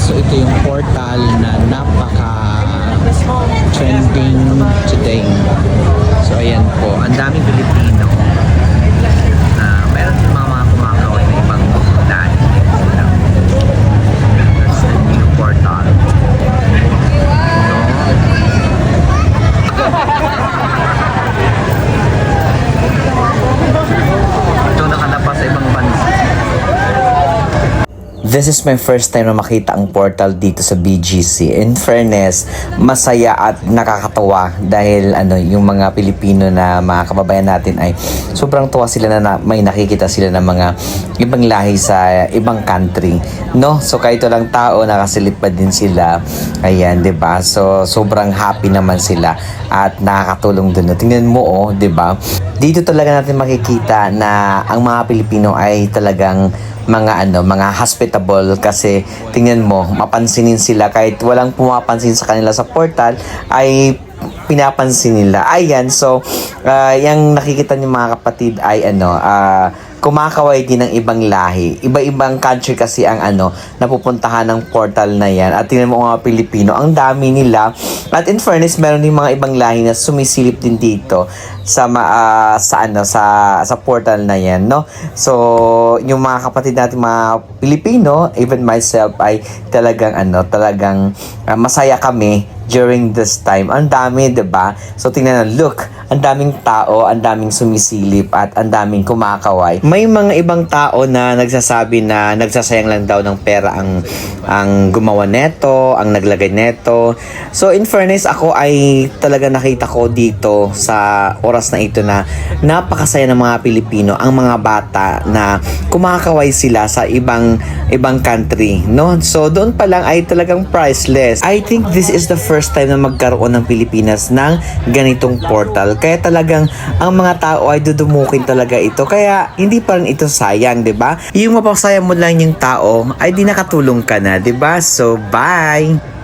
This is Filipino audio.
So ito yung portal na napaka-trending today. So ayan po, ang daming Pilipino. Meron din mga kumakaway na ibang lahi. That's the new portal. Ito nakalapa sa ibang bansa. This is my first time na makita ang portal dito sa BGC. In fairness, masaya at nakakatawa dahil yung mga Pilipino na mga kababayan natin ay sobrang tuwa sila na may nakikita sila ng mga ibang lahi sa ibang country, no? So kahit walang tao, nakasilip pa din sila. Ayan, 'di ba? So sobrang happy naman sila at nakakatulong din. Tingnan mo, 'di ba? Dito talaga natin makikita na ang mga Pilipino ay talagang mga hospitable kasi tingnan mo, mapansinin sila kahit walang pumapansin sa kanila sa portal ay pinapansin nila. Ayan, so yung nakikita niyo mga kapatid ay kumakaway din ng ibang lahi. Iba-ibang country kasi ang napupuntahan ng portal na yan. At tingnan mo mga Pilipino, ang dami nila. At in fairness, meron din mga ibang lahi na sumisilip din dito sa portal na yan, no? So, yung mga kapatid natin mga Pilipino, even myself ay talagang masaya kami during this time. Ang dami, 'di ba? So tingnan, look, ang daming tao, ang daming sumisilip at ang daming kumakaway. May mga ibang tao na nagsasabi na nagsasayang lang daw ng pera ang gumawa neto, ang naglagay neto. So in fairness, ako ay talaga nakita ko dito sa oras na ito na napakasaya ng mga Pilipino, ang mga bata na kumakaway sila sa ibang country, no? So doon pa lang ay talagang priceless. I think this is the first time na magkaroon ng Pilipinas ng ganitong portal. Kaya talagang ang mga tao ay dudumukin talaga ito. Kaya hindi pa rin ito sayang, 'di ba? Yung mapasaya mo lang yung tao ay di nakatulong ka na, 'di ba? So bye.